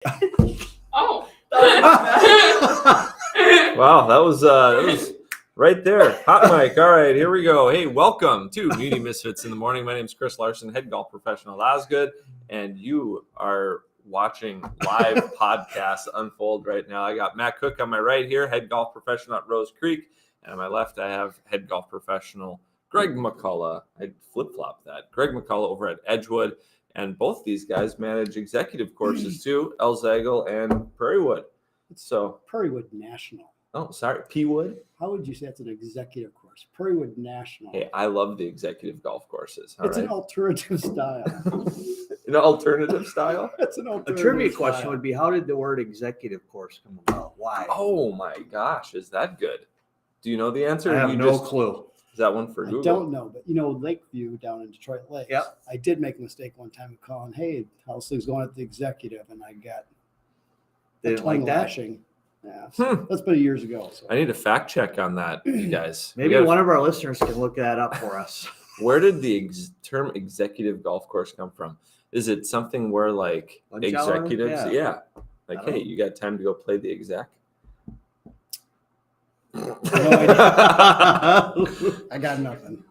Oh. Wow, that was right there. Hot mic. All right, here we go. Hey, welcome to Muni Misfits in the Morning. My name is Chris Larson, head golf professional at Osgood, and you are watching live podcast unfold right now. I got Matt Cook on my right here, head golf professional at Rose Creek, and on my left I have head golf professional Greg McCullough. I flip-flopped that. Greg McCullough over at Edgewood. And both these guys manage executive courses too, Elzagle and Prairie Wood. So Prairie Wood National. Oh, sorry, P Wood. How would you say it's an executive course? Prairie Wood National. Hey, I love the executive golf courses. It's an alternative style. An alternative style? It's an A alternative trivia style. question would be, how did the word executive course come about? Why? Oh my gosh, is that good? Do you know the answer? I have You no just- clue. Is that one for Google? I don't know, but Lakeview down in Detroit Lakes. Yep. I did make a mistake one time of calling, hey, how's things going at the executive? And I got They didn't like tongue that? lashing. Yeah, so that's been years ago. So. I need a fact check on that, you guys. Maybe one of our listeners can look that up for us. Where did the term executive golf course come from? Is it something where like Lunch hour? executives? Yeah. Like, I don't hey, know. you got time to go play the exec? I got nothing.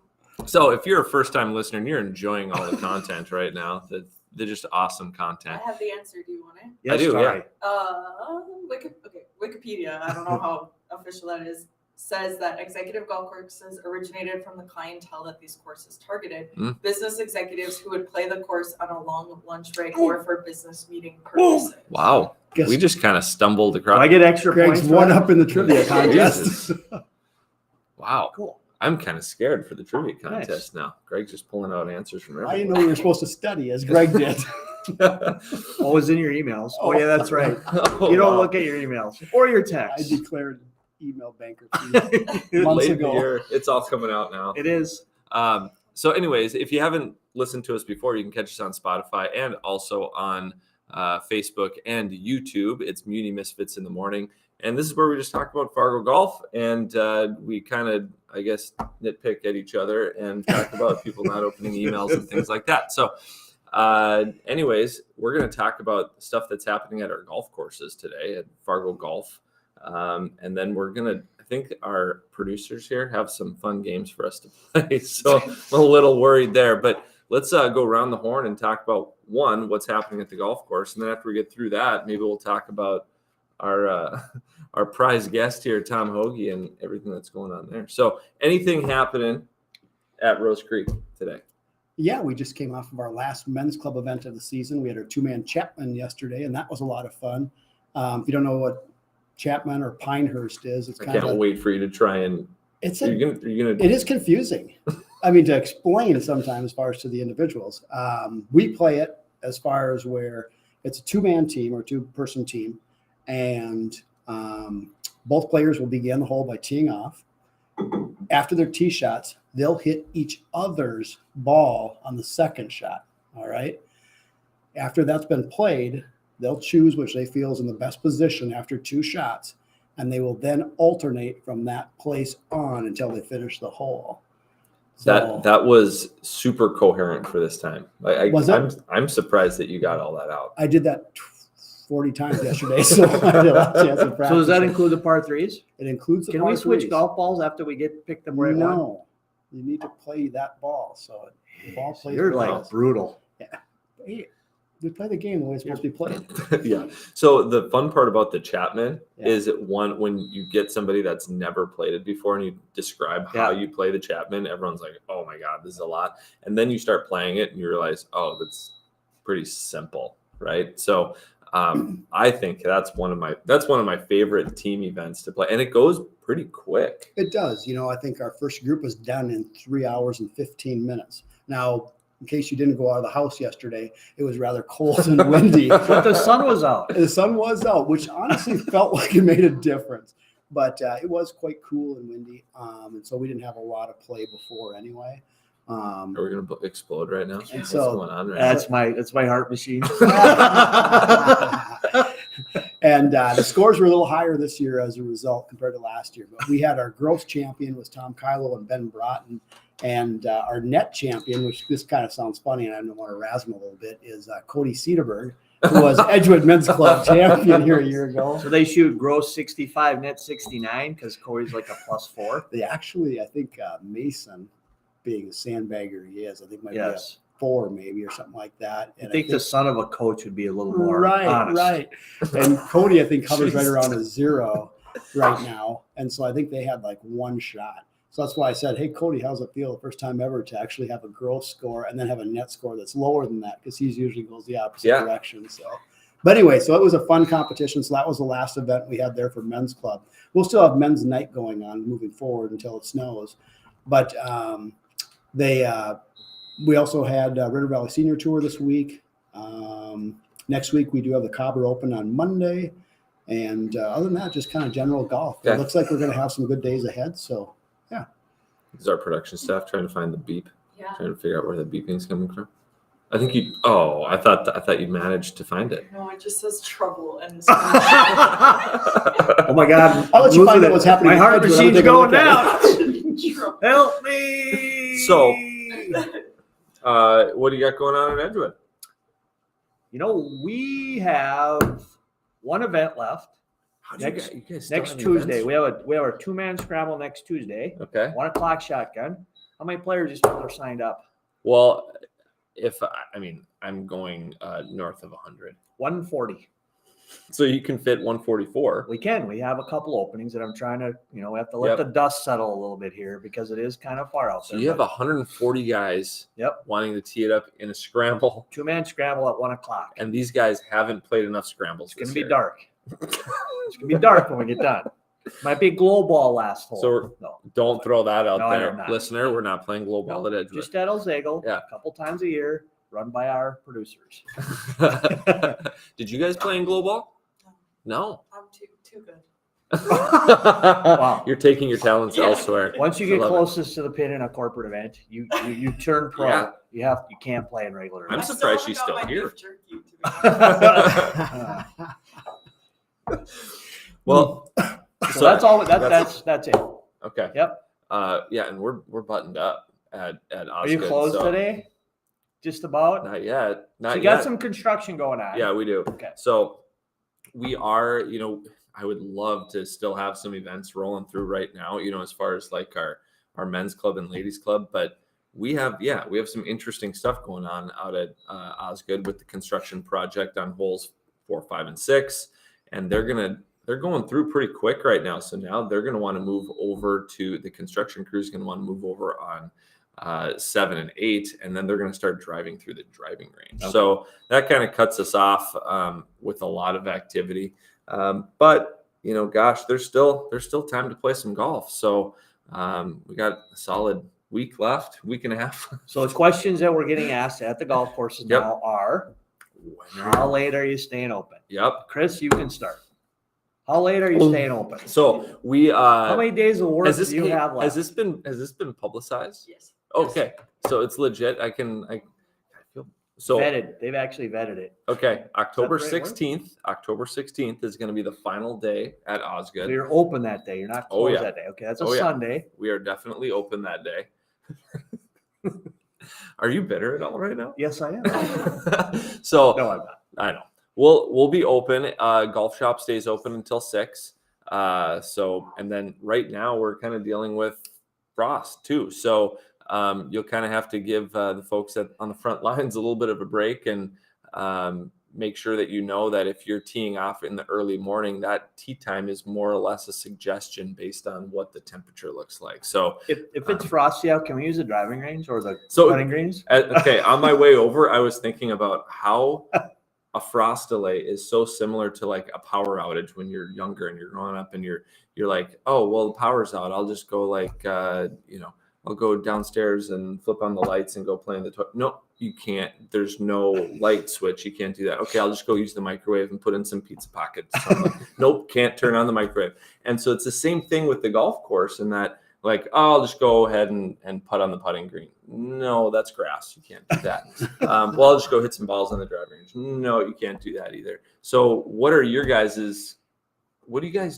So if you're a first-time listener and you're enjoying all the content right now, they're just awesome I content. have the answer. Do you want it? Yes, do, sorry. Wikipedia, I don't know how official that is, says that executive golf courses originated from the clientele that these courses targeted. Business executives who would play the course on a long lunch break or for business meeting purposes. Wow. Guess We just kind of stumbled Do across. I get extra Greg's points for one that? up in the trivia contest. Jesus. Wow. Cool. I'm kind of scared for the trivia contest now. Greg's just pulling out answers from I didn't know everywhere. we were supposed to study as Greg did. Oh, it's in your emails. Oh, yeah, that's right. Oh, You don't wow. look at your emails or your I texts. declared email bankruptcy months Late in the ago. year. It's all coming out now. It is. So anyways, if you haven't listened to us before, you can catch us on Spotify and also on Facebook and YouTube. It's Muni Misfits in the Morning. And this is where we just talk about Fargo golf, and we kind of, I guess, nitpick at each other and talk about people not opening emails and things like that. So anyways, we're going to talk about stuff that's happening at our golf courses today at Fargo Golf. And then we're going to, I think our producers here have some fun games for us to play. So I'm a little worried there, but let's go around the horn and talk about what's happening at the golf course. And then after we get through that, maybe we'll talk about our prize guest here, Tom Hoagie, and everything that's going on there. So anything happening at Rose Creek today? Yeah, we just came off of our last men's club event of the season. We had our two-man Chapman yesterday, and that was a lot of fun. If you don't know what Chapman or Pinehurst is, it's I kind can't of wait for you to try and it's you're gonna it is confusing. I mean, to explain sometimes as far as to the individuals. We play it as far as where it's a two-man team or two-person team, and both players will begin the hole by teeing off. After their tee shots, they'll hit each other's ball on the second shot. All right. After that's been played, they'll choose which they feel is in the best position after two shots, and they will then alternate from that place on until they finish the hole. So, that was super coherent for this time. Was it? I'm surprised that you got all that out. I did that 40 times yesterday, so I had a lot of chance of practice. So does that include the par threes? It includes the Can par we switch threes. golf balls after we pick them right one? No, you need to play that ball. So the ball plays. You're with like us. brutal. Hey, we play the game the way it's supposed to be played. Yeah. So the fun part about the Chapman Yeah. is when you get somebody that's never played it before and you describe how you play the Chapman, everyone's like, "Oh my God, this is a lot." And then you start playing it and you realize, "Oh, that's pretty simple." Right. So I think that's one of my favorite team events to play, and it goes pretty quick. It does. I think our first group was done in 3 hours and 15 minutes. Now, in case you didn't go out of the house yesterday, it was rather cold and windy. But the sun was out. The sun was out, which honestly felt like it made a difference. But it was quite cool and windy, and so we didn't have a lot of play before anyway. Are we gonna explode right now? And What's so- going on right That's my heart machine. And the scores were a little higher this year as a result compared to last year. But we had our gross champion was Tom Kylo and Ben Broughton. And our net champion, which this kind of sounds funny, and I don't want to razz him a little bit, is Cody Cedarberg. who was Edgewood Men's Club champion here a year ago. So they shoot gross 65, net 69 because Corey's like a +4. They actually, I think Mason, being the sandbagger he is, I think might be a Yes. 4 maybe or something like that. I think the son of a coach would be a little more right, honest. right. And Cody, I think, hovers right Jesus. around a 0 right now. And so I think they had like 1 shot. So that's why I said, hey, Cody, how's it feel? The first time ever to actually have a gross score and then have a net score that's lower than that because he's usually goes the opposite Yeah. direction. So, but anyway, so it was a fun competition. So that was the last event we had there for men's club. We'll still have men's night going on moving forward until it snows. But we also had Ritter Valley Senior Tour this week. Next week, we do have the Cobber Open on Monday. And other than that, just kind of general golf. Okay. It looks like we're going to have some good days ahead. So, Is our production staff trying to find the beep? Yeah. Trying to figure out where the beeping is coming from? I think you. Oh, I thought you managed to find it. No, it just says trouble and Oh my God. I'll let you find Losing out it. what's happening. My heart Let me machine's take a going look at down. trouble. Help me. So- What do you got going on in Edgewood? You know, we have one event left. How'd you Next- guys still Next have Tuesday, events? we have our 2-man scramble next Tuesday. Okay. 1 o'clock shotgun. How many players do you think are signed up? Well, I'm going north of 100, 140. so you can fit 144. We can. We have a couple openings that I'm trying to, we have to let Yep. the dust settle a little bit here because it is kind of far out So there. you have but 140 guys. Yep. Wanting to tee it up in a scramble, 2-man scramble at 1 o'clock. and these guys haven't played enough scrambles. It's going to this be year. dark. It's going to be dark when we get done. Might be a glow ball last hole. So no, Don't throw that out No, I there, am not. listener. We're not playing glow ball no, at Edgewood. just at Elzagel, Yeah. a couple times a year, run by our producers. Did you guys play in glow ball? No. I'm too good. Wow. You're taking your talents Yeah. elsewhere. Once you I get love it. closest to the pin in a corporate event, you turn pro. Yeah. You can't play in regular I'm I events. surprised haven't she's got still my here. beef jerky, to be Well, So that's all. That's it. okay. Yep. Yeah, and we're buttoned up at Osgood. Are you closed so today? Just about. Not yet. Not So you yet. got some construction going on. Yeah, we do. Okay. So we are, I would love to still have some events rolling through right now, as far as like our men's club and ladies club, but we have some interesting stuff going on out at Osgood with the construction project on holes 4, 5, and 6, and they're going through pretty quick right now. So now they're going to want to move over to the construction crew's going to want to move over on 7 and 8, and then they're going to start driving through the driving range. Okay. So that kind of cuts us off with a lot of activity. But gosh, there's still time to play some golf. So we got a solid week left, week and a half. So the questions that we're getting asked at the golf courses Yep. now are: how late are you staying open? Yep. Chris, you can start. How late are you staying open? So we How many days of work has this do you have left? has this been publicized? Yes. Okay, so it's legit. I feel so. Vetted. They've actually vetted it. Okay, October Is that the right word? 16th. October 16th is going to be the final day at So Osgood. you're open that day. You're not Oh, closed yeah. that day. Okay, that's a Oh, yeah. Sunday. We are definitely open that day. Are you bitter at all right now? Yes, I am. So No, I'm not. I know. We'll be open. Golf shop stays open until 6. And then right now we're kind of dealing with frost too. So you'll kind of have to give the folks on the front lines a little bit of a break and make sure that that if you're teeing off in the early morning, that tee time is more or less a suggestion based on what the temperature looks like. So If it's frosty out, can we use the driving range or the So- putting greens? okay, on my way over, I was thinking about how a frost delay is so similar to like a power outage when you're younger and you're growing up and you're like, oh, well, the power's out. I'll just go like, I'll go downstairs and flip on the lights and go play in the toilet. No, you can't. There's no light switch. You can't do that. Okay, I'll just go use the microwave and put in some pizza pockets. Nope, can't turn on the microwave. And so it's the same thing with the golf course in that, like, oh, I'll just go ahead and putt on the putting green. No, that's grass. You can't do that. Well, I'll just go hit some balls on the driving range. No, you can't do that either. So what do you guys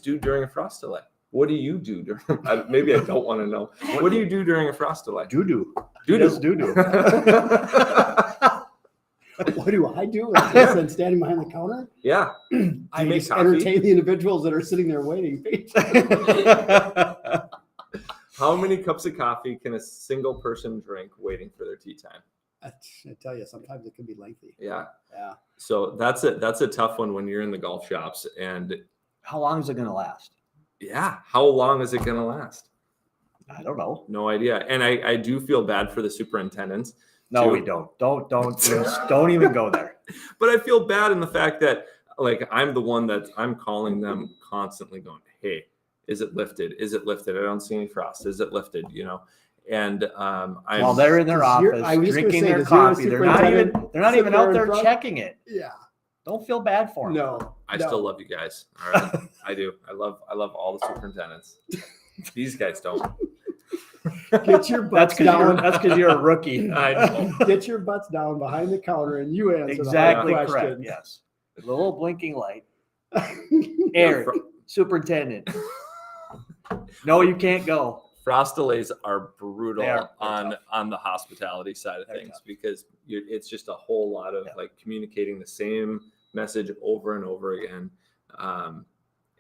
do during a frost delay? What do you do during? Maybe I don't want to know. What do you do during a frost delay? Doo-doo. Doo-doo. Doo-doo. What do I do? Like this and standing behind the counter? Yeah. I make just coffee? entertain the individuals that are sitting there waiting. How many cups of coffee can a single person drink waiting for their tea time? I tell you, sometimes it can be lengthy. Yeah. Yeah. So that's a tough one when you're in the golf shops. And How long is it going to last? yeah, how long is it going to last? I don't know. No idea. And I do feel bad for the superintendents. No, too. we don't. Don't even go there. But I feel bad in the fact that like I'm the one that I'm calling them constantly going, hey, is it lifted? Is it lifted? I don't see any frost. Is it lifted? You know? And While they're in their Does your- office I was just gonna drinking say, their does your coffee, they're not even superintendent out sit there there in front? checking it. Yeah. Don't feel bad for them. No. I no. still love you guys. All right. I do. I love all the superintendents. These guys don't. Get your butts down. That's because you're a rookie. I know. Get your butts down behind the counter and you answer Exactly the hard correct. questions. Yes. The little blinking light. Eric, superintendent. No, you can't go. Frost delays are brutal They're on the hospitality side of They're things tough. because it's just a whole lot of Yeah. like communicating the same message over and over again.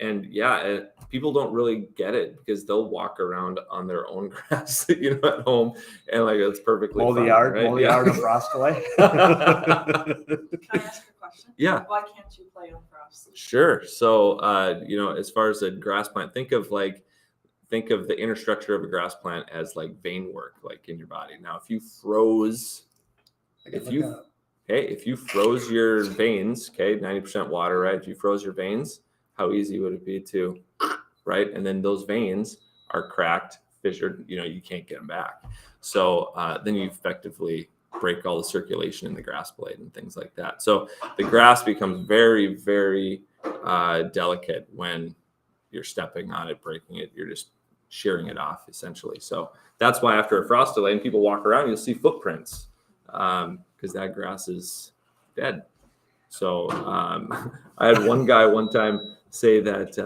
And yeah, people don't really get it because they'll walk around on their own grass, at home, and like it's perfectly Mow the fine, yard, right? mow the yard of frost delay. Can I ask a question? Yeah. Why can't you play on frost? Sure. So, as far as a grass plant, think of the inner structure of a grass plant as like vein work, like in your body. Now, if you froze your veins, 90% water, right? If you froze your veins, how easy would it be to, right? And then those veins are cracked, fissured, you can't get them back. So then you effectively break all the circulation in the grass blade and things like that. So the grass becomes very, very delicate when you're stepping on it, breaking it. You're just shearing it off essentially. So that's why after a frost delay and people walk around, you'll see footprints because that grass is dead. So I had one guy one time say that,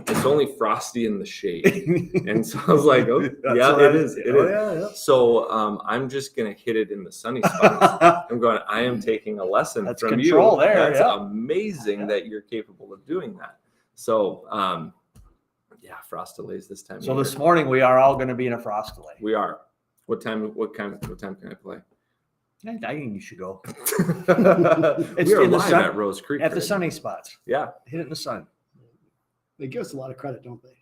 it's only frosty in the shade. And so I was like, oh, yeah, it is. It is. Yeah. So I'm just going to hit it in the sunny spots. I'm going, I am taking a lesson That's from control you. there, That's yeah. amazing that you're capable of doing that. So, frost delays this time. So of year. this morning we are all going to be in a frost delay. We are. What time can I play? I think you should go. We are in the live sun- at Rose Creek. At the right sunny spots. Yeah. Hit it in the sun. They give us a lot of credit, don't they?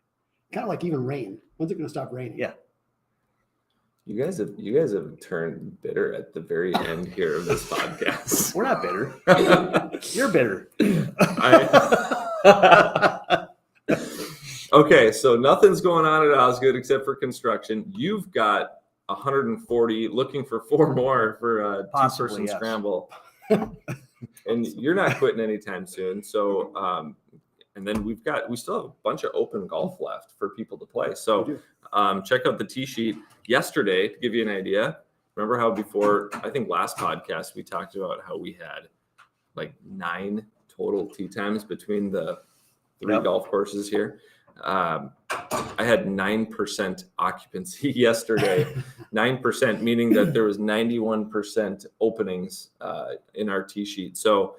Kind of like even rain. When's it going to stop raining? Yeah. You guys have turned bitter at the very end here of this podcast. We're not bitter. You're bitter. Okay, so nothing's going on at Osgood except for construction. You've got 140, looking for 4 more for a Possibly, two-person yes. scramble. And you're not quitting anytime soon. So, and then we still have a bunch of open golf left for people to play. So check out the tee sheet yesterday to give you an idea. Remember how before, I think last podcast, we talked about how we had like 9 total tee times between the 3 golf courses here. I had 9% occupancy yesterday. 9%, meaning that there was 91% openings in our tee sheet. So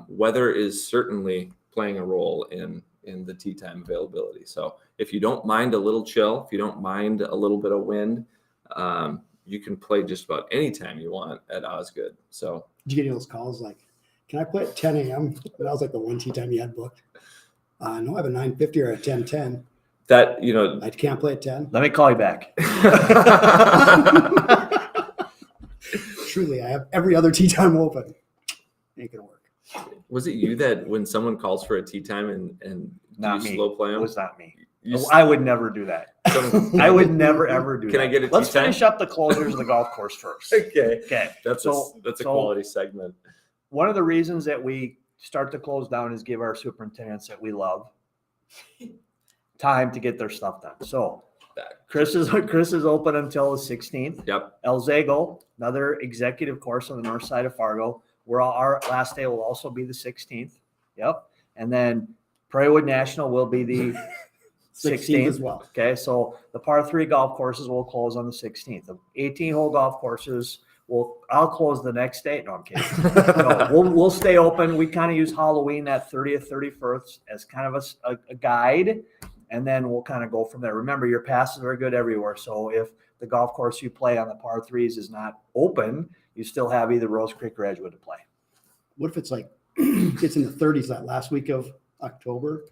weather is certainly playing a role in the tee time availability. So if you don't mind a little chill, if you don't mind a little bit of wind, you can play just about any time you want at Osgood. So Did you get any of those calls like, can I play at 10 a.m.? That was like the one tee time you had booked. No, I have a 9:50 or a 10:10. that, I can't play at 10. Let me call you back. Truly, I have every other tee time open. Ain't gonna work. was it you that when someone calls for a tee time and Not do you me. slow play It them? was not me. You I would never do that. I would never ever do that. Can I get a Let's tee time? finish up the closures of the golf course first. Okay. Okay. That's a quality segment. One of the reasons that we start to close down is give our superintendents that we love time to get their stuff done. So Chris is open until the 16th. Yep. El Zago, another executive course on the north side of Fargo, where our last day will also be the 16th. Yep. And then Prairie National will be the 16th as well. Okay, so the par 3 golf courses will close on the 16th. The 18-hole golf courses I'll close the next day. No, I'm kidding. No, we'll stay open. We kind of use Halloween, that 30th, 31st as kind of a guide, and then we'll kind of go from there. Remember, your passes are good everywhere. So if the golf course you play on the par threes is not open, you still have either Rose Creek or Edgewood to play. What if it's like it's in the 30s that last week of October,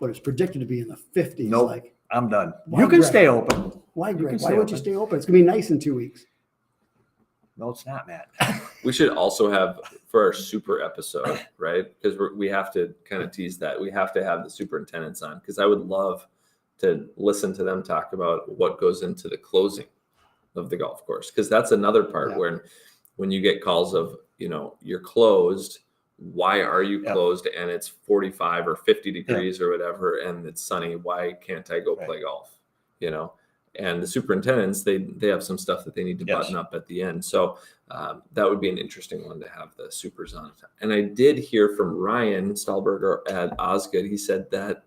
but it's predicted to be in the 50s? Nope. Like, I'm done. Why, You can Greg? stay open. Why, You Greg? can Why stay would you open. stay open? It's gonna be nice in 2 weeks. No, it's not, Matt. We should also have for our super episode, right? Because we have to kind of tease that. We have to have the superintendents on because I would love to listen to them talk about what goes into the closing of the golf course. Because that's another part Yeah. when you get calls of, you're closed. Why are you closed? And it's 45 or 50 degrees or whatever, and it's sunny. Why can't I go play golf? And the superintendents, they have some stuff that they need to button up at the end. So that would be an interesting one to have the supers on. And I did hear from Ryan Stahlberger at Osgood. He said that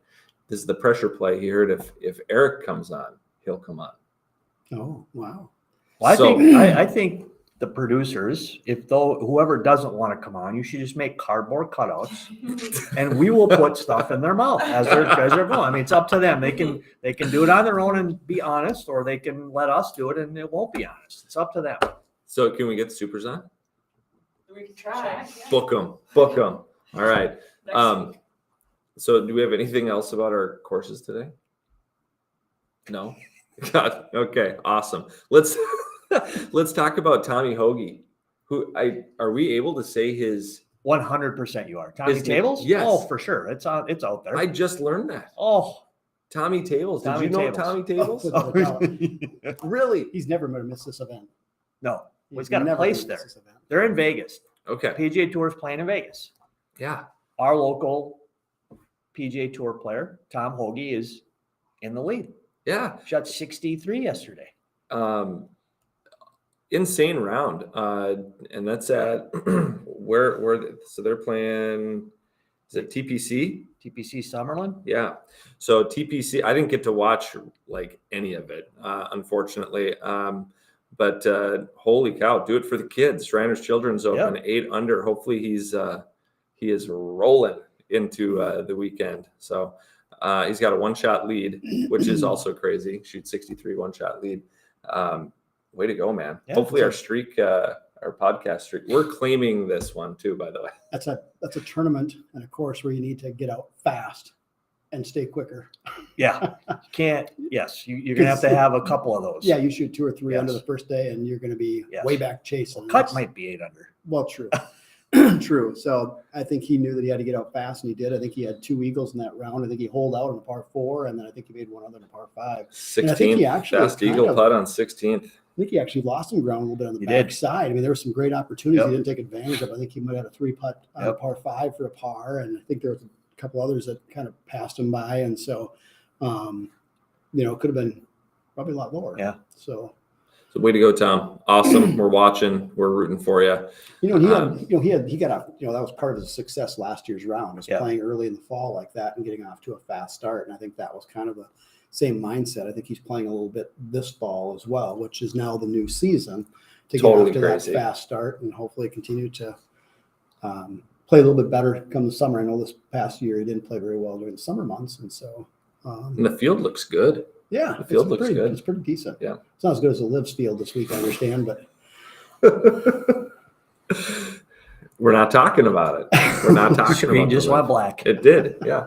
this is the pressure play. He heard if Eric comes on, he'll come on. Oh, wow. Well, So- I think the producers, whoever doesn't want to come on, you should just make cardboard cutouts, and we will put stuff in their mouth as they're going. I mean, it's up to them. They can do it on their own and be honest, or they can let us do it and it won't be honest. It's up to them. So can we get the supers on? We can try. Book them. All right. Next week. So do we have anything else about our courses today? No? God, okay, awesome. Let's talk about Tommy Hoagie. Are we able to say his 100% you are. Tommy His name- Tables? yes. Oh, for sure. It's out there. I just learned that. Oh. Tommy Tables. Did Tommy you know Tables. Tommy Tables? Oh, without a doubt. Really? He's never going to miss this event. No. He's got a never place gonna there. miss this event. They're in Vegas. Okay. PGA Tour is playing in Vegas. Yeah. Our local PGA Tour player, Tom Hoagie, is in the lead. Yeah. Shot 63 yesterday. Insane round. And that's at so they're playing, is it TPC? TPC Summerlin. Yeah. So TPC, I didn't get to watch like any of it, unfortunately. But holy cow, do it for the kids. Shriners Children's Open, 8 under. Hopefully he is rolling into the weekend. So he's got a 1-shot lead, which is also crazy. Shoot 63 1-shot lead. Way to go, man. Yeah, Hopefully our streak, our podcast streak, we're claiming this one too, by the way. That's a tournament and a course where you need to get out fast and stay quicker. Yeah. Can't. Yes. You're going to have a couple of those. Yeah, you shoot 2 or 3 under the Yes. first day, and you're going to be way back chasing. Cut might be 8 under. Well, true. True. So I think he knew that he had to get out fast, and he did. I think he had 2 eagles in that round. I think he holed out on a par 4, and then I think he made one other on a par 5. And I think he 16th, actually best kind eagle of- putt on 16th. I think he actually lost some ground a little bit on the He did. backside. I mean, there were some great opportunities Yep. he didn't take advantage of. I think he might have had a 3-putt on a Yep. par 5 for a par, and I think there was a couple others that kind of passed him by, and so it could have been probably a lot lower. Yeah. So way to go, Tom. Awesome. We're watching. We're rooting for you. he got off. That was part of his success last year's round, was Yeah. playing early in the fall like that and getting off to a fast start. And I think that was kind of the same mindset. I think he's playing a little bit this fall as well, which is now the new season, to Totally get off to crazy. that fast start and hopefully continue to play a little bit better come the summer. I know this past year he didn't play very well during the summer months, and so And the field looks good. yeah, The field it's looks pretty, good. It's pretty decent. Yeah. It's not as good as the Lives field this week, I understand, but We're not talking about it. We're not talking Screen about just the went lift. black. It did, yeah.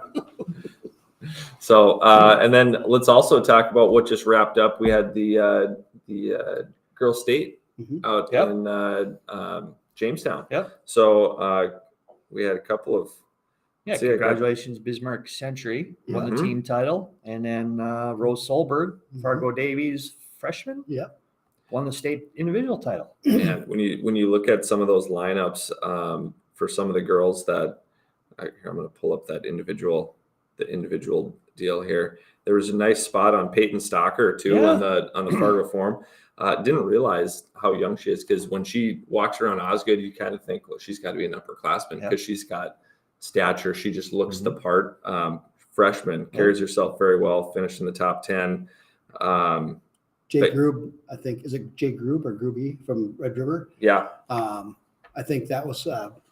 So, and then let's also talk about what just wrapped up. We had the girls' state Mhm. out Yep. in Jamestown. Yep. So we had a couple of Yeah, See, I got- congratulations, Bismarck Century won the Mhm. team title, and then Rose Solberg, Mhm. Fargo Davies freshman, Yep. won the state individual title. and when you look at some of those lineups for some of the girls that I'm going to pull up the individual deal here. There was a nice spot on Peyton Stalker too Yeah. on the Fargo Forum. Didn't realize how young she is, because when she walks around Osgood, you kind of think, well, she's got to be an upperclassman because she's got stature. She just looks the part. Freshman, carries herself very well, finished in the top 10. Jay But- Grube, I think, is it Jay Grube or Gruby from Red River? Yeah. I think that was,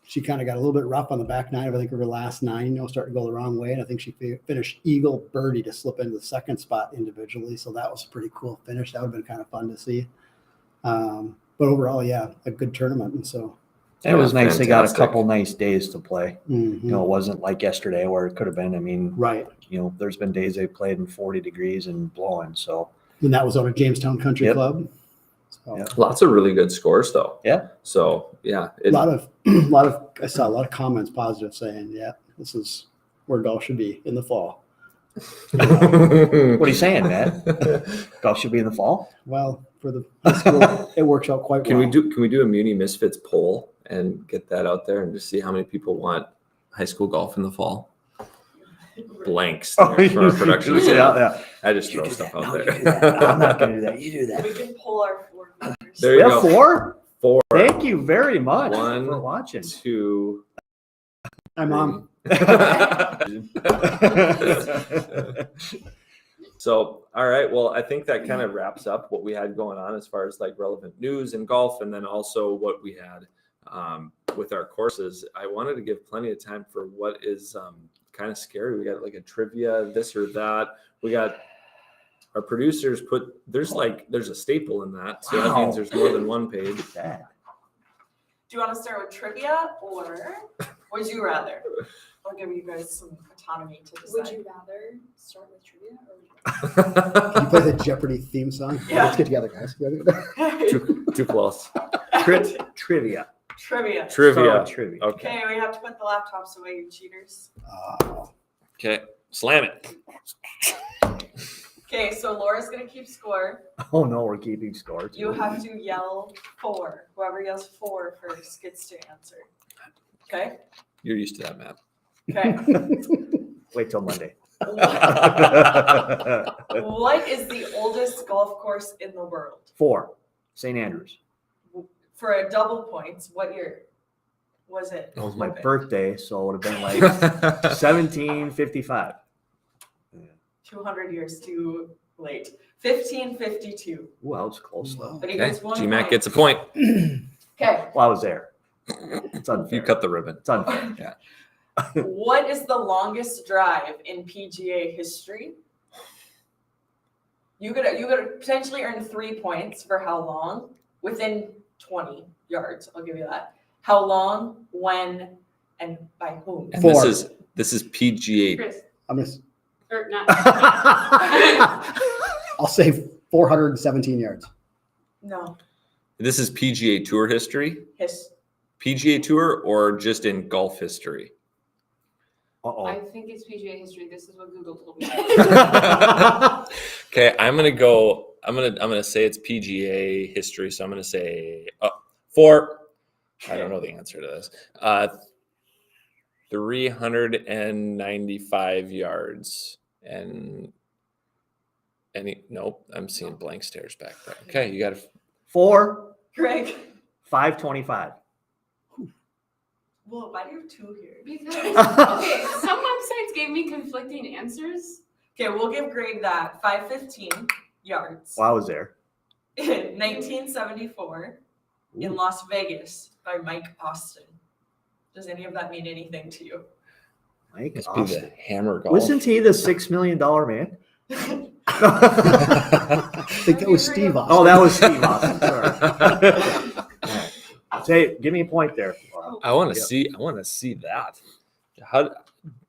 she kind of got a little bit rough on the back nine. I think her last nine, starting to go the wrong way. And I think she finished eagle birdie to slip into the second spot individually. So that was a pretty cool finish. That would have been kind of fun to see. But overall, yeah, a good tournament. And so. It was nice. They got a Fantastic. couple nice days to play. Mhm. You know, it wasn't like yesterday where it could have been. I mean, Right. you know, there's been days they played in 40 degrees and blowing. So And that was on a Jamestown Country Yep. Club. So Yep. Lots of really good scores though. Yeah. So yeah. a lot of, I saw a lot of comments positive saying, yeah, this is where golf should be in the fall. what are you saying, Matt? Golf should be in the fall. Well, for the high school, it works out quite Can well. we do a Muni Misfits poll and get that out there and just see how many people want high school golf in the fall? Blanks Oh, there for our production. yeah. I just You throw do stuff that. out No, there. you do that. I'm not going to do that. You do that. We can pull our 4 members. There We you have go. 4. 4, Thank you very much One, for watching. 2. Hi, Mom. So, all right. Well, I think that kind of wraps up what we had going on as far as like relevant news in golf, and then also what we had with our courses. I wanted to give plenty of time for what is kind of scary. We got like a trivia, this or that. We got our producers there's a staple in that. So that means Wow. there's more than one page. That. Do you want to start with trivia or would you rather? I'll give you guys some autonomy to decide. Would you rather start with trivia or Can you play the Jeopardy theme song? Yeah. Let's get together, guys. Too close. Trivia. Trivia. Trivia. Start with trivia. Okay. Okay, we have to put the laptops away, you cheaters. Okay. Slam it. Okay, so Laura's gonna keep score. Oh no, we're keeping score. too. You have to yell 4. Whoever yells 4 first gets to answer. Okay? You're used to that, Matt. Okay. Wait till Monday. What is the oldest golf course in the world? 4. St. Andrews. For a double points, what year was it? It was my birthday, so it would have been like Okay. 1755. 200 years too late. 1552. Ooh, I was close though. But he gets 1 GMAC point. gets a point. Okay. Well, I was there. It's unfair. You cut the ribbon. It's unfair. What is the longest drive in PGA history? You could potentially earn 3 points for how long within 20 yards. I'll give you that. How long, when, and by whom? And 4. this is PGA. Chris? I'm gonna, Or not? I'll say 417 yards. No. This is PGA Tour history. His. PGA Tour or just in golf history? I Uh-oh. think it's PGA history. This is what Google told me. Okay, I'm gonna say it's PGA history, so I'm gonna say 4. I don't know the answer to this. 395 yards and nope, I'm seeing blank stares back there. Okay, you got 4, Greg. 525. Well, why do you have 2 here? Because okay, some websites gave me conflicting answers. Okay, we'll give Greg that. 515 yards. Well, I was there. 1974 in Las Vegas by Mike Austin. Does any of that mean anything to you? Mike Must be the Austin. hammer golf. Wasn't he the $6 million man? I think that was Steve Austin. Oh, that was Steve Austin. Sorry. Say, give me a point there. I want to Yep. see. I want to see that. How?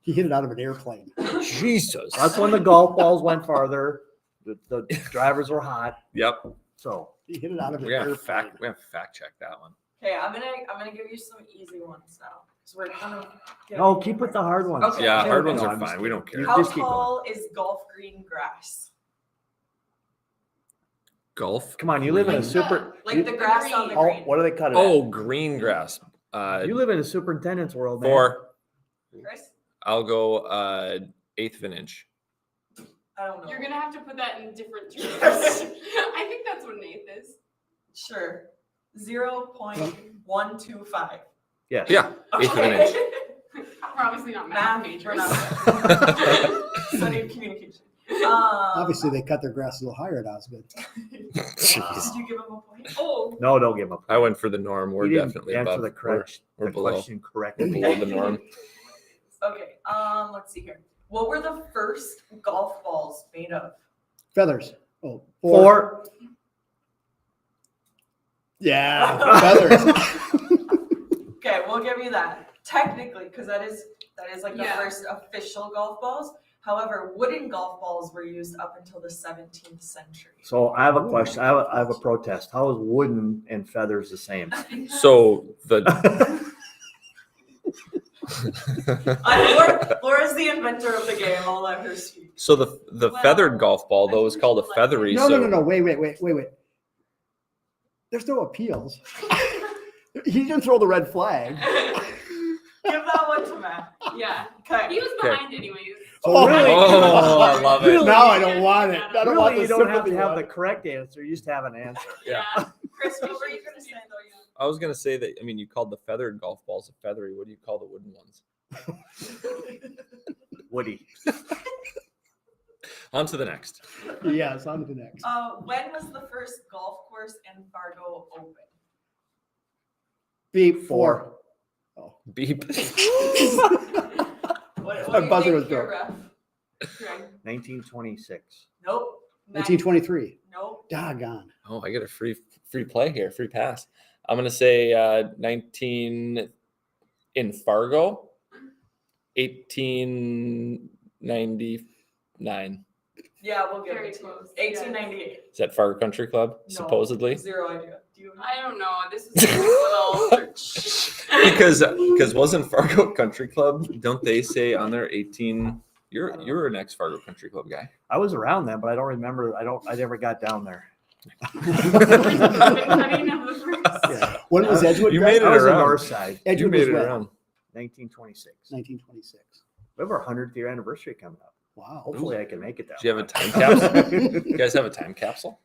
He hit it out of an airplane. Jesus. That's when the golf balls went farther. The drivers were hot. Yep. So He hit it out of an We have airplane. we have to fact check that one. Okay, I'm gonna give you some easy ones now. So we're kind of no, keep with the hard ones. Okay. Yeah, No, hard no, ones are I'm just fine. We don't kidding. care. How Just keep tall is golf green grass? Golf. Come on, you live in a Like super. Like the grass on the Oh, green. what do they cut it? Oh, green grass. You live in a superintendent's world, man. 4. Chris? I'll go 1/8 of an inch. I don't know. You're gonna have to put that in different terms. I think that's what an eighth is. Sure. 0.125. Yes. Yeah, 1/8 of an inch. We're obviously not math Math majors. we're not study of communication. Obviously, they cut their grass a little higher at Osgood. Jeez. Did you give him a point? Oh, No, don't give up. I went for the norm. We're You didn't definitely answer above. the correct We're the below. question We're correctly. below the norm. Okay, let's see here. What were the first golf balls made of? Feathers. Oh, Four. Yeah, feathers. Okay, we'll give you that. Technically, because that is like the Yeah. first official golf balls. However, wooden golf balls were used up until the 17th century. So I have a question. I have a protest. How is wooden and feathers the same? So the Laura's the inventor of the game. I'll let her speak. so the feathered golf ball though is called a feathery. No, so no. Wait. There's no appeals. He didn't throw the red flag. Give that one to Matt. yeah. Okay. He was behind anyways. So really, Oh, I love it. now I don't want it. I don't want Really, the you don't have to sympathy have one. the correct answer. You just have an answer. Yeah. Chris, what were you going to say though? I was gonna say that. I mean, you called the feathered golf balls a feathery. What do you call the wooden ones? Woody. On to the next. Yes, on to the next. When was the first golf course in Fargo open? Beep. Four. Oh. Beep. What My do you buzzer think was here, broke. Ref? Greg. 1926. Nope. Matt, 1923. Nope. Doggone. Oh, I get a free play here, free pass. I'm gonna say 19 in Fargo, 1899. Yeah, we'll give Very it to you. close. 1898. Is that Fargo Country Club? No, Supposedly, Zero idea. Do you? I don't know. This is a little. because wasn't Fargo Country Club? Don't they say on there 18? You're an ex Fargo Country Club guy. I was around then, but I don't remember. I never got down there. Yeah. When was Edgewood? You Greg? made it I was the around. north side. You Edgewood made was it when? around. 1926. 1926. We have our 100th year anniversary coming up. Wow. Hopefully, I can make it down. Do you have a time capsule? You guys have a time capsule?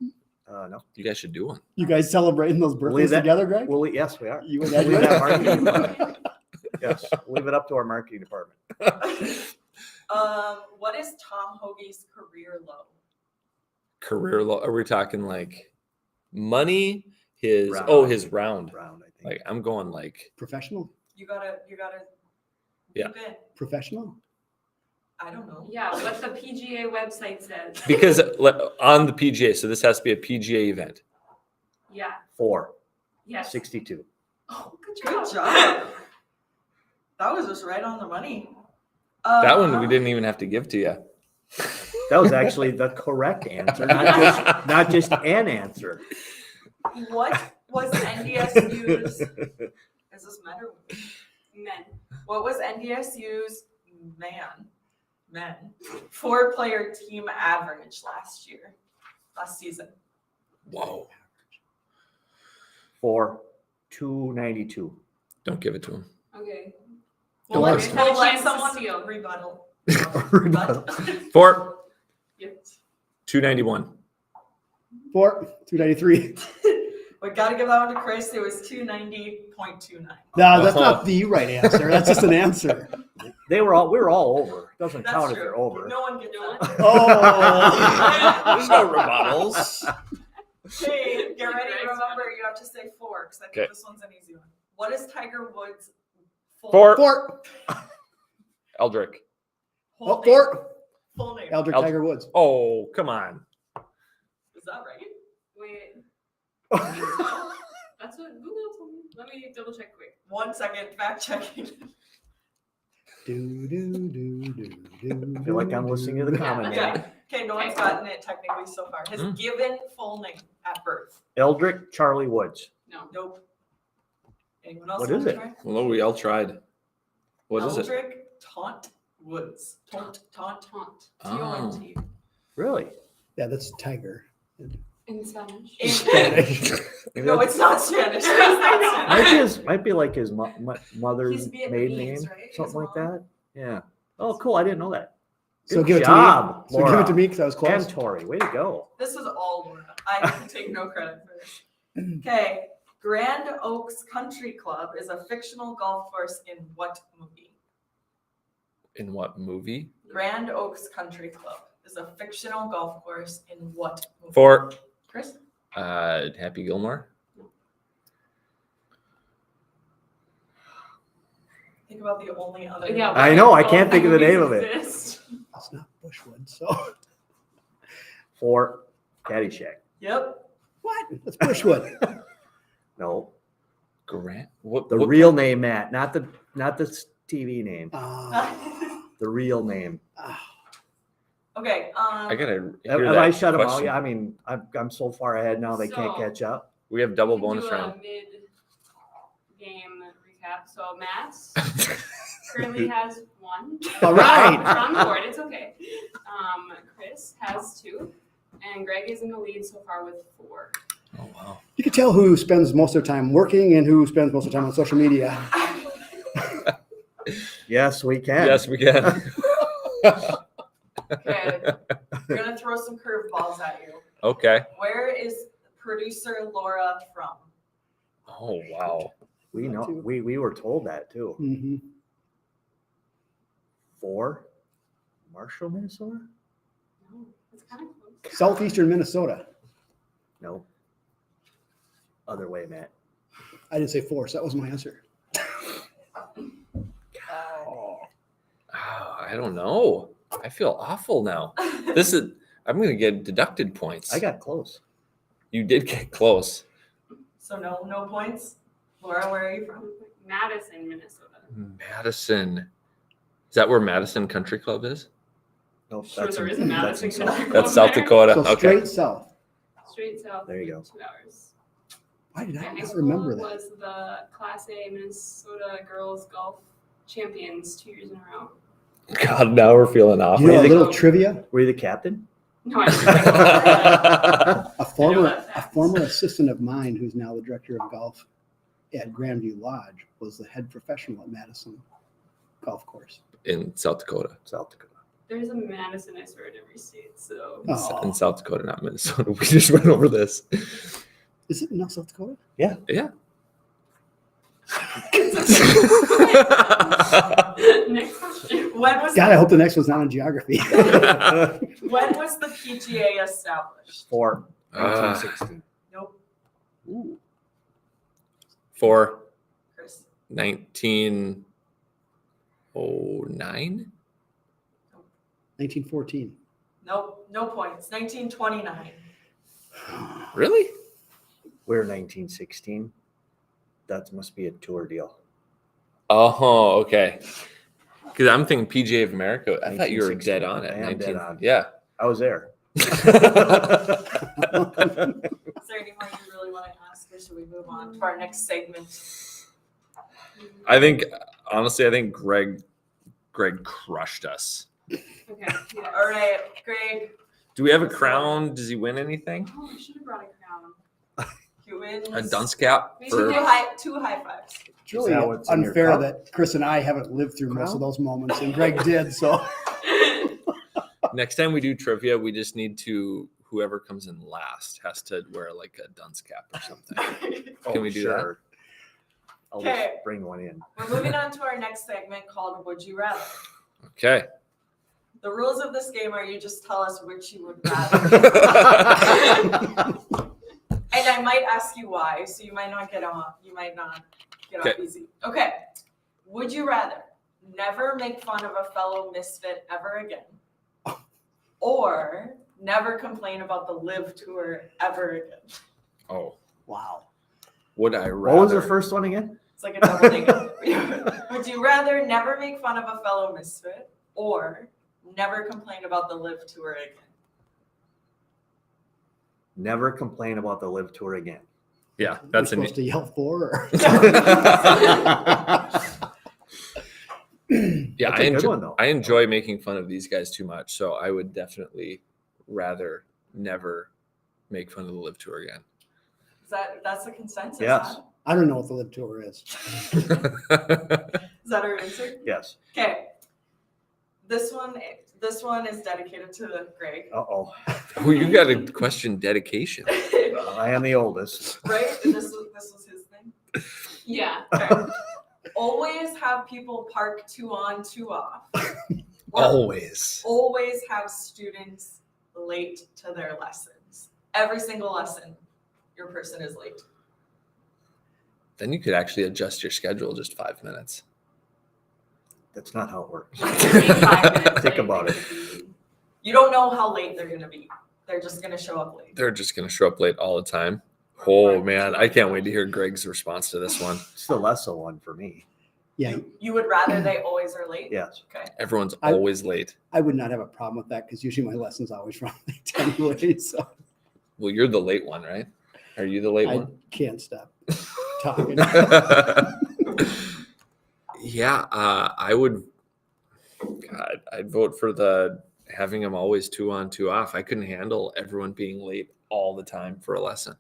No. You guys should do one. You guys celebrating those birthdays that- together, Greg? Yes, we are. You and We'll leave that marketing Edgewood? department. Yes, we'll leave it up to our marketing department. What is Tom Hoagie's career low? Career low. Are we talking like money? His Round. his round. Round, I think. Like I'm going like Professional? You gotta Yeah. deep in. Professional? I don't know. Yeah, what the PGA website says. because on the PGA, so this has to be a PGA event. Yeah. 4. Yes. 62. Oh, good Good job. job. That was just right on the money. That one we didn't even have to give to you. That was actually the correct answer, not just an answer. What was NDSU's? Is this men or women? Men. What was NDSU's men 4-player team average last season? Whoa! 4, 292. Don't give it to him. Okay. Don't Well, worry. let's have a We'll let chance to someone steal. rebuttal. Rebuttal. 4, Yes. 291. 4, 293. We gotta give that one to Chris. It was 290.29. No, that's not the right answer. That's just an answer. We were all over. Doesn't That's count if true. they're over. No one gets that. Oh. There's no rebuttals. Hey, get ready. Remember, you have to say 4 because I think Okay. this one's an easy one. What is Tiger Woods' full 4. 4. Eldrick. Full Oh, name? 4. Full name. Eldrick Eld- Tiger Woods. Oh, come on. Is that right? Wait. That's what Google told me. Let me double check quick. 1 second. Fact checking. I feel like I'm listening to the comment. Yeah. Okay, no one's gotten it technically so far. His Hmm. given full name at birth. Eldrick Charlie Woods. No. Nope. Anyone else? What wanna is it? try? Well, we all tried. What is it? Eldrick Taunt Woods. Taunt. Taunt. T-O-N-T. Really? Yeah, that's Tiger. In Spanish. Maybe No, that's- it's not Spanish. It's not Spanish. might be like his mother's He's maiden Vietnamese, name, right? something His like that. Yeah. Oh, cool. I didn't know that. So Good give it job, to me. So give Laura. it to me because I was close. And Tori, way to go. This is all Laura. I can take no credit for this. Okay. Grand Oaks Country Club is a fictional golf course in what movie? In what movie? Grand Oaks Country Club is a fictional golf course in what movie? For Chris? Happy Gilmore. Think about the only other. Yeah, I know, I what can't think of the movies name of it. exist? It's not Bushwood. So For Caddyshack. Yep. what? It's Bushwood. No, Grant. What the what real part- name, Matt, not the TV name. The real name. Okay. I gotta Have hear have that I shut them out? question. Yeah, I mean, I'm so far ahead now they can't So- catch up. We have double We can bonus do round. a mid-game recap. So Matt currently has 1. All right. We're on the board. It's okay. Chris has 2, and Greg is in the lead so far with 4. Oh wow. You can tell who spends most of their time working and who spends most of their time on social media. Yes, we can. Yes, we can. Okay. We're gonna throw some curveballs at you. Okay. Where is producer Laura from? Oh wow. We know. We were told that too. hmm For Marshall, Minnesota? No, it's kind of close. Southeastern Minnesota. No. Other way, Matt. I didn't say force. That was my answer. Oh, I don't know. I feel awful now. This is. I'm gonna get deducted points. I got close. You did get close. So no points. Laura, where are you from? Madison, Minnesota. Madison. Is that where Madison Country Club is? No, Sure, that's there in- is a that's in Madison South- Country That's Club South there. Dakota. So Okay. straight south. Straight south. There you go. 2 hours. Why did I My high not school remember that? was the Class A Minnesota girls golf champions 2 years in a row. God, now we're feeling awful. You know, a Really? little trivia. Were you the captain? No, I didn't. A former that a fact. former assistant of mine, who's now the director of golf at Grandview Lodge, was the head professional at Madison Golf Course. In South Dakota. South Dakota. There's a Madison, I swear, in every state. So Oh. In South Dakota, not Minnesota. We just went over this. Is it in South Dakota? Yeah. next question. When was God, I hope the next one's not on geography. when was the PGA established? For Ah. 1916. Nope, Ooh, For Chris. 1909. 1914. Nope, no points. 1929. Really? We're 1916. That must be a tour deal. Oh, okay. Because I'm thinking PGA of America. I thought you were 1916. dead on at I am 19. dead on. Yeah. I was there. Is there any more you really want to ask, or should we move on to our next segment? I think honestly, Greg crushed us. Okay. Yeah. All right, Greg, Do we have a crown? Does he win anything? Oh, I should have brought a crown. you win. A dunce cap Maybe for Two high fives. It's really that what's in your unfair cup? that Chris and I haven't lived through most of Crown? those moments, and Greg did. So next time we do trivia. We just need to whoever comes in last has to wear like a dunce cap or something. Can we do that? I'll Okay. just bring one in. We're moving on to our next segment called Would You Rather. Okay. The rules of this game are you just tell us which you would rather. And I might ask you why, so you might not get off. You might not get off Okay. easy. Okay. Would you rather never make fun of a fellow misfit ever again, or never complain about the live tour ever again? Oh, wow. would I rather? What was the first one again? It's like a double negative. Would you rather never make fun of a fellow misfit, or never complain about the live tour again? Never complain about the live tour again. Yeah, We're that's an. supposed to yell for. Or... Yeah, That's a good one, though. I enjoy making fun of these guys too much, so I would definitely rather never make fun of the live tour again. That's the consensus? Yes. Huh? I don't know what the live tour is. Is that our answer? Yes. Okay. This one is dedicated to Greg. Uh-oh. Oh, you got a question dedication. I am the oldest. Right? This was his thing. Yeah. Okay. Always have people park 2 on, 2 off. Always. Always have students late to their lessons. Every single lesson, your person is late. Then you could actually adjust your schedule just 5 minutes. That's not how it works. Take 5 minutes Think late, about they could be- You don't know how late they're going to be. They're just going to show up late. They're just going to show up late all the time. Oh, man. I can't wait to hear Greg's response to this one. It's the lesser one for me. Yeah, You would rather they always are late? Yes. Okay. Everyone's I- always late. I would not have a problem with that because usually my lessons always run late anyway. So Well, you're the late one, right? Are you the late I one? can't stop talking. Yeah, I would. God, I'd vote for the having them always 2 on, 2 off. I couldn't handle everyone being late all the time for a lesson.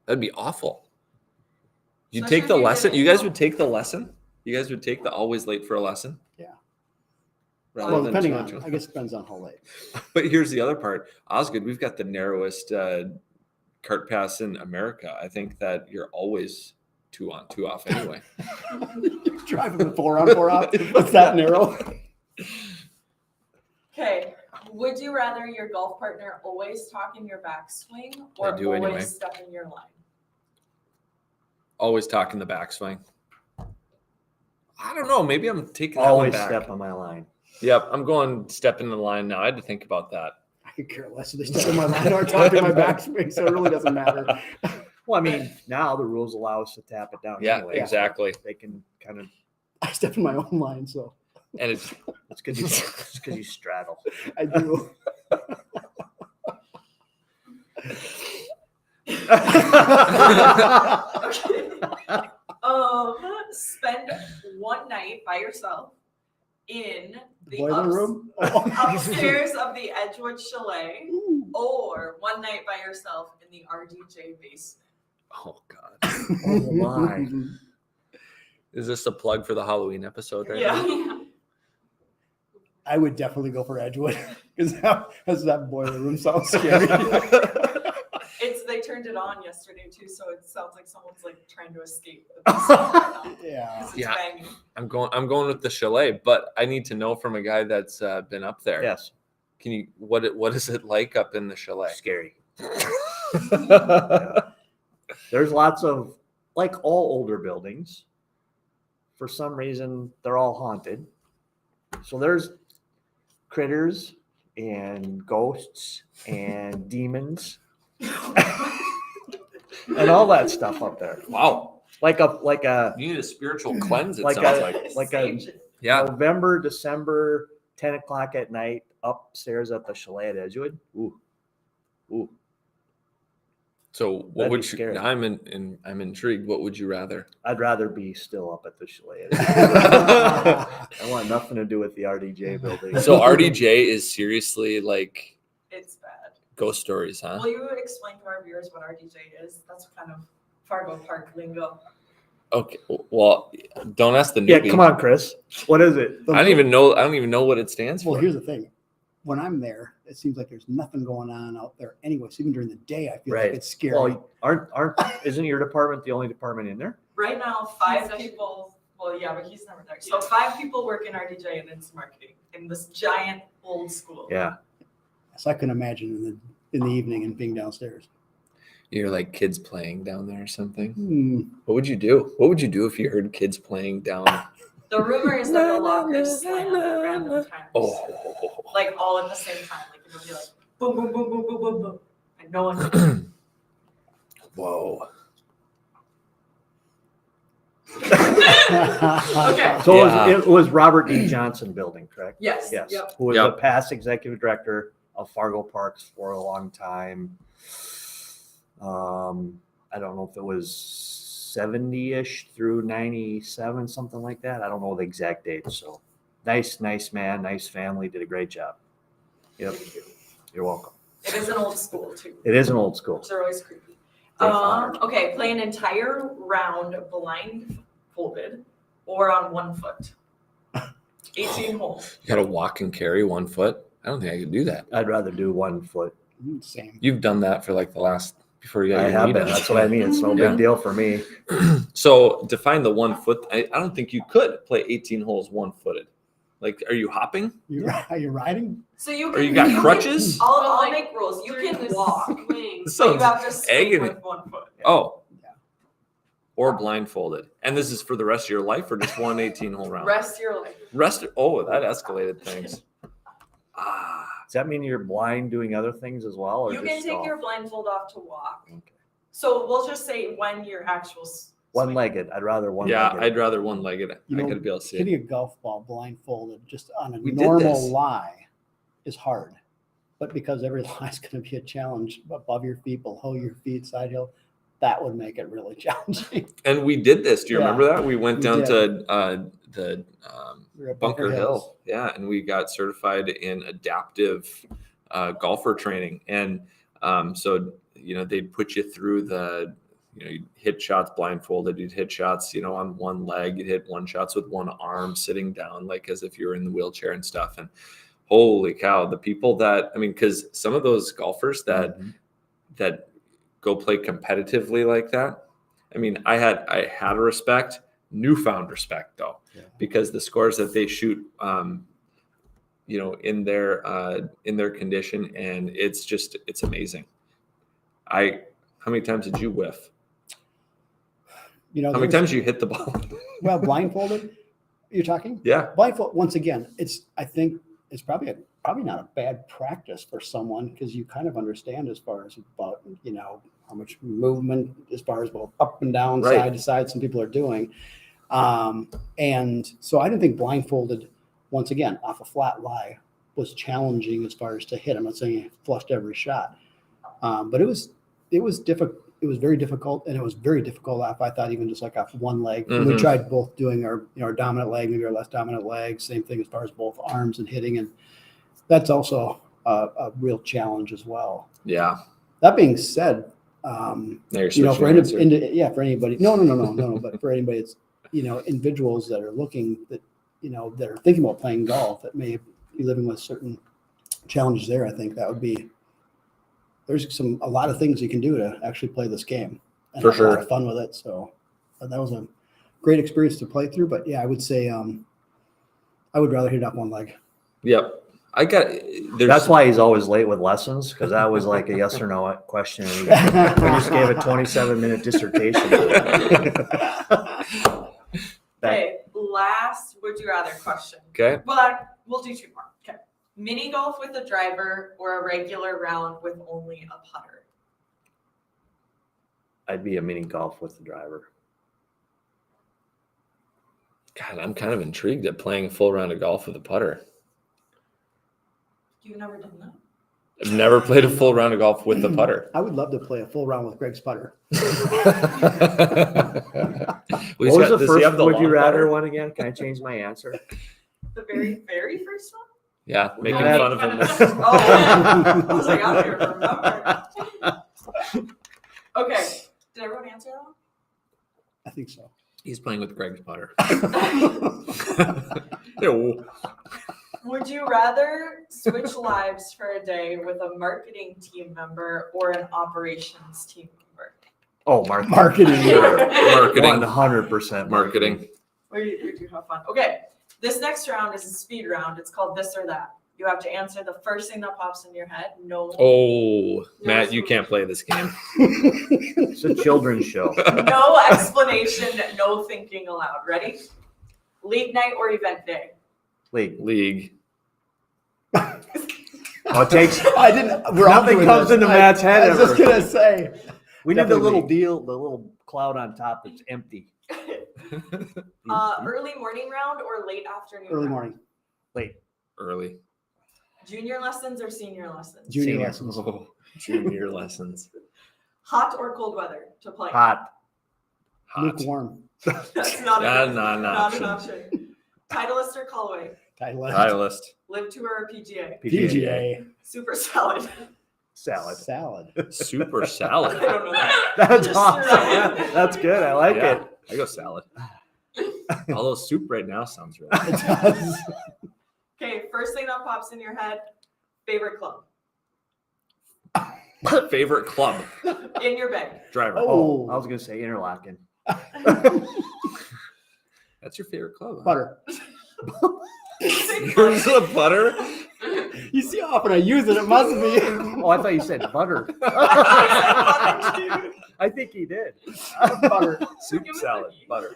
That'd be awful. You Especially take the if you're lesson. getting You guys help. would take the lesson. You guys would take the always late for a lesson. Yeah. Rather Well, than depending 2 on, 2 I guess it depends on how late. But here's the other part. Osgood, we've got the narrowest cart pass in America. I think that you're always 2 on, 2 off anyway. Driving the 4 on 4 off. What's that narrow? Okay. Would you rather your golf partner always talk in your backswing or do always anyway. step in your line? Always talking the backswing. I don't know. Maybe I'm taking that one Always back. step on my line. Yep, I'm going step in the line now. I had to think about that. I could care less if they step in my line or talk in my backswing, so it really doesn't matter. Well, I mean, now the rules allow us to tap it down. Yeah, anyway, so exactly. They can kind of. I step in my own line, so And it's It's because you straddle. I do. Okay. Spend one night by yourself in the Boiler room? upstairs of the Edgewood Chalet, Ooh. or one night by yourself in the RDJ basement. oh god. Oh my. Is this a plug for the Halloween episode right now? Yeah. I would definitely go for Edgewood because that boiler room sounds scary. They turned it on yesterday too, so it sounds like someone's like trying to escape the basement right now, Yeah. 'cause it's Yeah. banging. I'm going with the chalet, but I need to know from a guy that's been up there. Yes. Can you what is it like up in the chalet? Scary. Yeah. There's lots of, like all older buildings, for some reason, they're all haunted. So there's critters and ghosts and demons and all that stuff up there. Wow. Like a You need a spiritual cleanse, it Like sounds a- like. like Sage it. Yeah. November, December, 10 o'clock at night, upstairs at the chalet at Edgewood. Ooh. Ooh. So what That'd would be you scary. I'm intrigued. What would you rather? I'd rather be still up at the chalet. I want nothing to do with the RDJ building. So RDJ is seriously like It's bad. ghost stories, huh? Will you explain to our viewers what RDJ is? That's kind of Fargo Park lingo. Okay. Well, don't ask the Yeah, newbie. come on, Chris. What is it? I don't even know what it stands Well, for. here's the thing. When I'm there, it seems like there's nothing going on out there anyway. So even during the day, I feel Right. like it's scary. Well, isn't your department the only department in there? Right now, He's 5 actually- people. Well, yeah, but he's never there. So 5 people work in RDJ and it's marketing in this giant old school. Yeah. So I can imagine in the evening and being downstairs. You're like kids playing down there or something. Hmm. What would you do? What would you do if you heard kids playing down? The rumor is that the lockers slam at random times. Oh, Like all at the same time. Like it would be like boom, boom, boom, boom, boom, boom, boom. And no one. whoa. Okay. So Yeah. it was Robert D. Johnson building, correct? Yes. Yes. Yep. Who was Yep. the past executive director of Fargo Parks for a long time. I don't know if it was 70-ish through 97, something like that. I don't know the exact date. So nice man, nice family, did a great job. Yep. You're welcome. It is an old school too. It is an old school. Which are always creepy. They're fun. Okay, play an entire round blindfolded or on 1 foot. 18 holes. You gotta walk and carry 1 foot. I don't think I could do that. I'd rather do 1 foot. Same. You've done that for like the last before you got I your have knee been. done. That's what I mean. It's no Yeah. big deal for me. So define the 1 foot. I don't think you could play 18 holes 1 footed. Like, are you hopping? Are you riding? So you Or can. you got can- crutches? I'll Like, make rules. You during can the walk, swing. This but you sounds have to swing agony. with one foot. Oh. Yeah. Or blindfolded. And this is for the rest of your life or just one 18-hole round? Rest your life. Oh, that escalated things. Ah. Does that mean you're blind doing other things as well, or You just can take golf? your blindfold off to walk. Okay. So we'll just say when your actual swing. One-legged. I'd rather one-legged. Yeah, I'd rather one-legged. You I know, gotta be able to see Hitting it. a golf ball blindfolded just on a We did normal this. lie is hard. But because every lie is going to be a challenge above your feet, below your feet, side hill, that would make it really challenging. And we did this. Do you Yeah, remember that? We went we down did. to the We're at Bunker Hills. Hill. Yeah, and we got certified in adaptive golfer training. And so, they'd put you through you'd hit shots blindfolded, you'd hit shots, on one leg, you'd hit one shots with one arm sitting down, like as if you were in the wheelchair and stuff. And holy cow, the people because some of those golfers that go play competitively like that, I had a newfound respect though, because the scores that they shoot, in their condition, and it's amazing. How many times did you whiff? How many times you hit the ball? Well, blindfolded, you're talking? Yeah. Blindfold, once again, I think it's probably not a bad practice for someone because you kind of understand as far as about, how much movement as far as both up and down, Right. side to side, some people are doing. And so I didn't think blindfolded, once again, off a flat lie was challenging as far as to hit. I'm not saying I flushed every shot, but it was difficult. It was very difficult, and it was very difficult off, I thought, even just like off one leg. Mhm. We tried both doing our dominant leg, maybe our less dominant leg, same thing as far as both arms and hitting. And that's also a real challenge as well. Yeah. That being said, Now you're for switching your answer. for anybody, no, but for anybody, it's, individuals that are looking that are thinking about playing golf that may be living with certain challenges there. I think that would be, there's a lot of things you can do to actually play this game and For have a lot sure. of fun with it. So that was a great experience to play through. But yeah, I would say I would rather hit up one leg. Yep. That's why he's always late with lessons, because that was like a yes or no question. And we just gave a 27-minute dissertation. Okay, last would you rather question. Okay. Well, we'll do two more. Okay. Mini golf with a driver or a regular round with only a putter? I'd be a mini golf with the driver. God, I'm kind of intrigued at playing a full round of golf with a putter. You've never done that? I've never played a full round of golf with the putter. I would love to play a full round with Greg's putter. What was the Does he first have the would you long rather putter? one again? Can I change my answer? The very, very first one? Yeah, making Yeah. fun of him. Oh, I was like, I don't even remember. Okay. Did everyone answer that one? I think so. He's playing with Greg's putter. Ew. Would you rather switch lives for a day with a marketing team member or an operations team member? Oh, marketing. Marketing. 100% Marketing. We do have fun. Okay. This next round is a speed round. It's called This or That. You have to answer the first thing that pops in your head. No. Oh, Matt, you can't play this game. It's a children's show. No explanation, no thinking aloud. Ready? League night or event day? League. Oh, it takes. I didn't. We're all Nothing doing comes this. into Matt's head I was just ever. gonna say. We need the Definitely little league. deal, the little cloud on top that's empty. Early morning round or late afternoon? Early round? morning. Late. Early. Junior lessons or senior lessons? Junior Senior. lessons. Oh, junior lessons. Hot or cold weather to play? Hot. Hot. Lukewarm. That's not, Not an not an option. option. Titleist or Callaway? Titleist. Titleist. Live Tour or PGA? PGA. Super salad. Salad. Salad. Super I salad. don't know that. That's Just awesome. threw that in. Yeah, that's good. I like Yeah, it. I go salad. Although soup right now sounds really It does. Okay, first thing that pops in your head, favorite club. good. Favorite club. In your bag. Driver. Oh. Oh, I was gonna say Interlaken. That's your favorite club. Huh? Butter. Yours with butter? You see how often I use it? It must be. Oh, I thought you said butter. Butter. I think he did. Butter. Soup Give it salad, cookie. butter.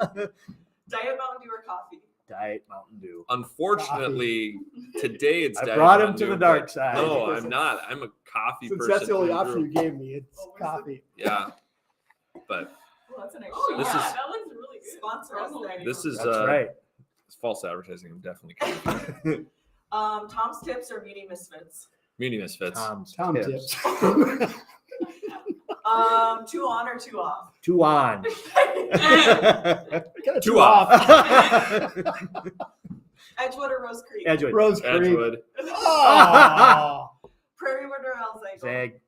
Diet Mountain Dew or coffee? Diet Mountain Dew. Unfortunately, today it's I Diet brought him Mountain to the Dew, dark but side. No, I'm not. I'm a coffee Since person. that's the only through and option you through. gave me, it's Oh, where's coffee. Yeah, but Oh, that's a nice Oh show. This yeah, is- that looks really good. Sponsor us there. this is That's right. it's false advertising. I'm definitely kidding. Tom's Tips or Muni Misfits? Muni Misfits. Tom's Tom tips. tips. 2 on or 2 off? 2 on. Got Two off. Edgewood or Rose Creek? Edgewood. Rose Creek. Edgewood. Oh. Prairie Wood or Elzego? Zag.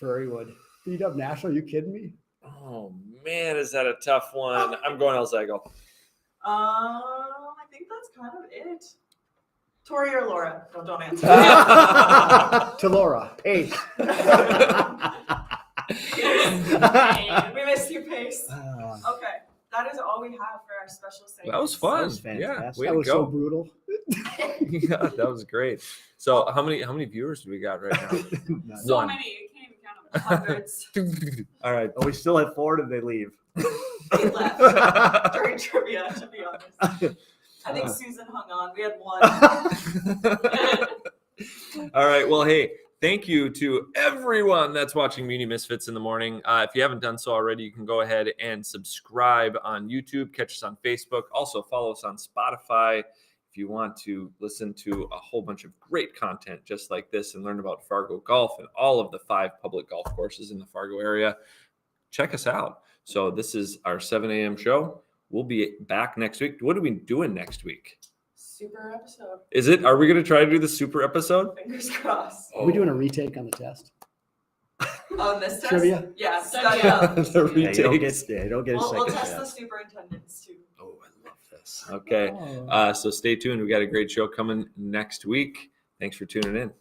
Prairiewood. Beat up National? You kidding me? Oh man, is that a tough one? I'm going Elzego. I think that's kind of it. Tori or Laura? No, don't answer. To Laura. Hey. We missed you, Pace. Okay, that is all we have for our special segment. That was fun. That was Yeah, fantastic. way That to was so go. brutal. Yeah, that was great. So how many viewers do we got right now? So One. many, you can't even count them. Hundreds. All right. Oh, we still have 4. Did they leave? They left during trivia, to be honest. I think Susan hung on. We had one. All right. Well, hey, thank you to everyone that's watching Muni Misfits in the morning. If you haven't done so already, you can go ahead and subscribe on YouTube, catch us on Facebook. Also, follow us on Spotify if you want to listen to a whole bunch of great content just like this and learn about Fargo Golf and all of the 5 public golf courses in the Fargo area. Check us out. So this is our 7 a.m. show. We'll be back next week. What are we doing next week? Super episode. Is it? Are we going to try to do the super episode? Fingers crossed. Are we doing a retake on the test? On this test? Trivia? Yeah, Study study up. The Yeah, you don't retakes. get, you don't get a We'll second test the chance. superintendents too. Oh, I love this. Okay. Oh. So stay tuned. We got a great show coming next week. Thanks for tuning in.